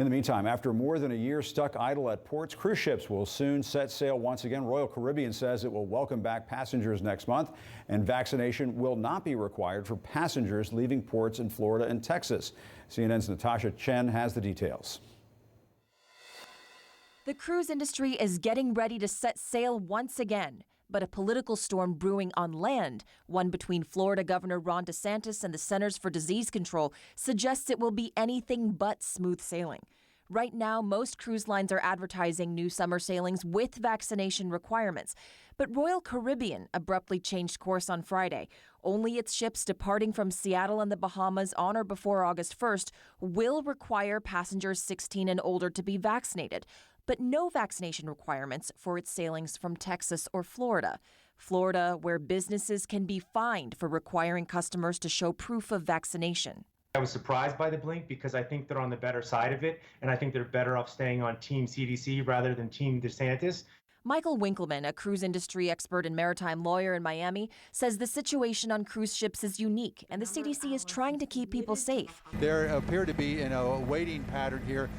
In the meantime, after more than a year stuck idle at ports, cruise ships will soon set sail once again. Royal Caribbean says it will welcome back passengers next month, and vaccination will not be required for passengers leaving ports in Florida and Texas. CNN's Natasha Chen has the details. The cruise industry is getting ready to set sail once again, but a political storm brewing on land, one between Florida Governor Ron DeSantis and the Centers for Disease Control, suggests it will be anything but smooth sailing. Right now, most cruise lines are advertising new summer sailings with vaccination requirements. But Royal Caribbean abruptly changed course on Friday. Only its ships departing from Seattle and the Bahamas on or before August 1st will require passengers 16 and older to be vaccinated, but no vaccination requirements for its sailings from Texas or Florida. Florida, where businesses can be fined for requiring customers to show proof of vaccination. I was surprised by the blink because I think they're on the better side of it, and I think they're better off staying on Team CDC rather than Team DeSantis. Michael Winkleman, a cruise industry expert and maritime lawyer in Miami, says the situation on cruise ships is unique, and the CDC is trying to keep people safe. There appear to be a waiting pattern here.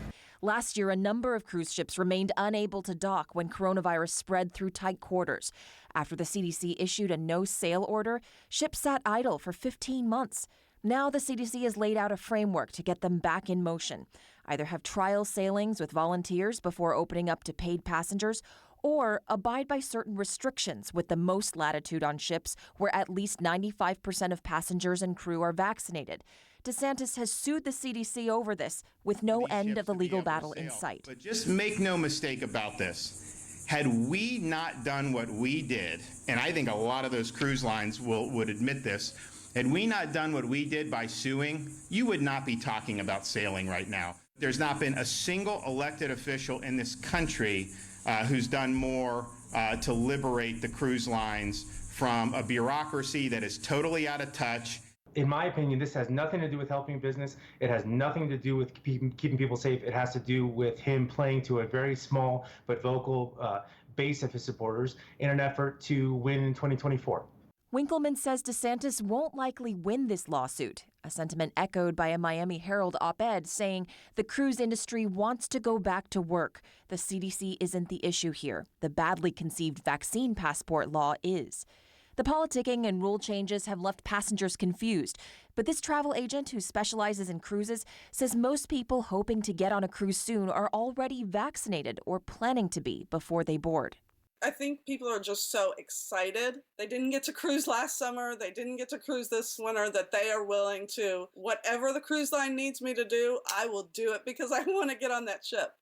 Last year, a number of cruise ships remained unable to dock when coronavirus spread through tight quarters. After the CDC issued a no-sail order, ships sat idle for 15 months. Now the CDC has laid out a framework to get them back in motion. Either have trial sailings with volunteers before opening up to paid passengers, or abide by certain restrictions with the most latitude on ships where at least 95% of passengers and crew are vaccinated. DeSantis has sued the CDC over this, with no end of the legal battle in sight. But just make no mistake about this. Had we not done what we did, and I think a lot of those cruise lines would admit this, had we not done what we did by suing, you would not be talking about sailing right now. There's not been a single elected official in this country who's done more to liberate the cruise lines from a bureaucracy that is totally out of touch. In my opinion, this has nothing to do with helping business. It has nothing to do with keeping people safe. It has to do with him playing to a very small but vocal base of his supporters in an effort to win in 2024. Winkleman says DeSantis won't likely win this lawsuit, a sentiment echoed by a Miami Herald op-ed saying the cruise industry wants to go back to work. The CDC isn't the issue here. The badly conceived vaccine passport law is. The politicking and rule changes have left passengers confused, but this travel agent who specializes in cruises says most people hoping to get on a cruise soon are already vaccinated or planning to be before they board. I think people are just so excited. They didn't get to cruise last summer. They didn't get to cruise this winter that they are willing to, whatever the cruise line needs me to do, I will do it because I want to get on that ship.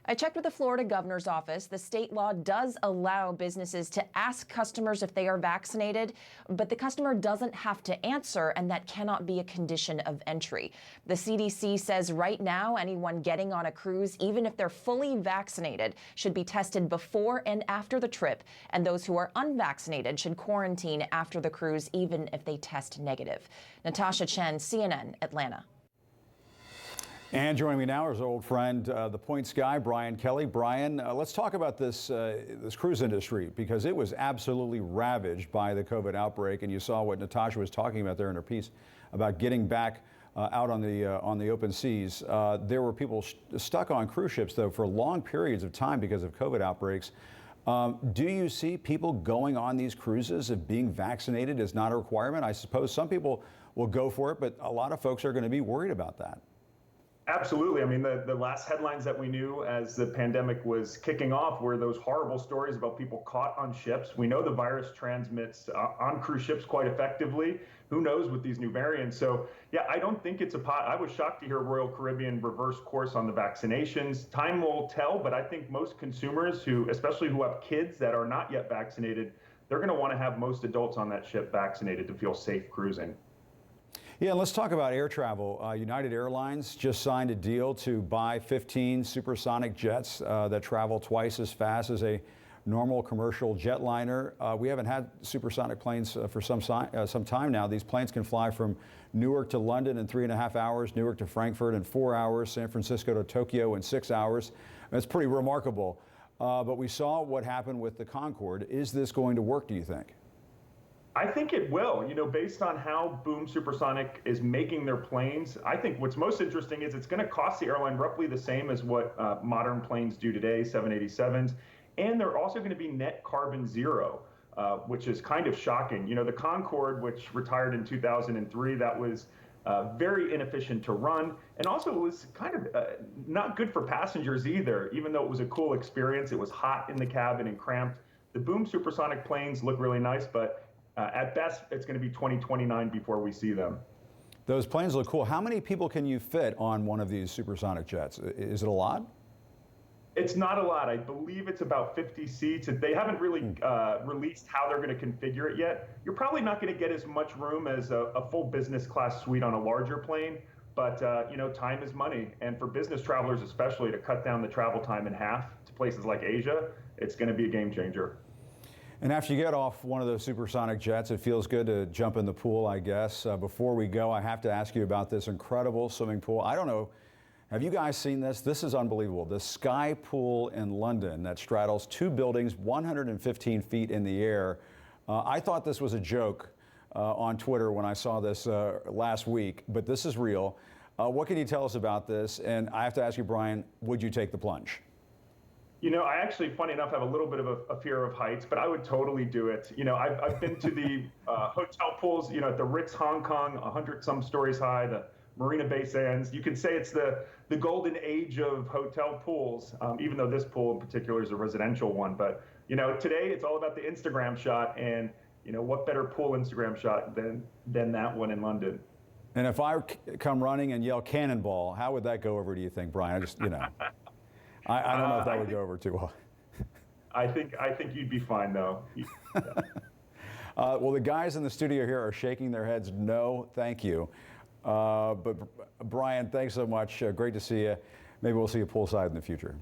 I checked with the Florida governor's office. The state law does allow businesses to ask customers if they are vaccinated, but the customer doesn't have to answer, and that cannot be a condition of entry. The CDC says right now, anyone getting on a cruise, even if they're fully vaccinated, should be tested before and after the trip, and those who are unvaccinated should quarantine after the cruise, even if they test negative. Natasha Chen, CNN, Atlanta. And joining me now is our old friend, the Points guy, Brian Kelly. Brian, let's talk about this cruise industry, because it was absolutely ravaged by the COVID outbreak. And you saw what Natasha was talking about there in her piece about getting back out on the open seas. There were people stuck on cruise ships, though, for long periods of time because of COVID outbreaks. Do you see people going on these cruises if being vaccinated is not a requirement? I suppose some people will go for it, but a lot of folks are going to be worried about that. Absolutely. I mean, the last headlines that we knew as the pandemic was kicking off were those horrible stories about people caught on ships. We know the virus transmits on cruise ships quite effectively. Who knows with these new variants? So, yeah, I don't think it's I was shocked to hear Royal Caribbean reverse course on the vaccinations. Time will tell, but I think most consumers especially who have kids that are not yet vaccinated, they're going to want to have most adults on that ship vaccinated to feel safe cruising. Yeah, let's talk about air travel. United Airlines just signed a deal to buy 15 supersonic jets that travel twice as fast as a normal commercial jetliner. We haven't had supersonic planes for some time now. These planes can fly from Newark to London in 3.5 hours, Newark to Frankfurt in 4 hours, San Francisco to Tokyo in 6 hours. That's pretty remarkable. But we saw what happened with the Concorde. Is this going to work, do you think? I think it will. Based on how Boom Supersonic is making their planes, I think what's most interesting is it's going to cost the airline roughly the same as what modern planes do today, 787s, and they're also going to be net carbon zero, which is kind of shocking. The Concorde, which retired in 2003, that was very inefficient to run, and also it was kind of not good for passengers either. Even though it was a cool experience, it was hot in the cabin and cramped. The Boom Supersonic planes look really nice, but at best, it's going to be 2029 before we see them. Those planes look cool. How many people can you fit on one of these supersonic jets? Is it a lot? It's not a lot. I believe it's about 50 seats. They haven't really released how they're going to configure it yet. You're probably not going to get as much room as a full business class suite on a larger plane, but time is money. And for business travelers especially, to cut down the travel time in half to places like Asia, it's going to be a game changer. And after you get off one of those supersonic jets, it feels good to jump in the pool, I guess. Before we go, I have to ask you about this incredible swimming pool. I don't know, have you guys seen this? This is unbelievable. The Sky Pool in London that straddles 2 buildings, 115 feet in the air. I thought this was a joke on Twitter when I saw this last week, but this is real. What can you tell us about this? And I have to ask you, Brian, would you take the plunge? I actually, funny enough, have a little bit of a fear of heights, but I would totally do it. I've been to the hotel pools, at the Ritz Hong Kong, 100-some stories high, the Marina Bay Sands. You can say it's the golden age of hotel pools, even though this pool in particular is a residential one. But, today it's all about the Instagram shot, and, what better pool Instagram shot than that one in London? And if I come running and yell cannonball, how would that go over, do you think, Brian? I don't know if that would go over too well. I think you'd be fine, though. Well, the guys in the studio here are shaking their heads, no, thank you. But Brian, thanks so much. Great to see you. Maybe we'll see you poolside in the future.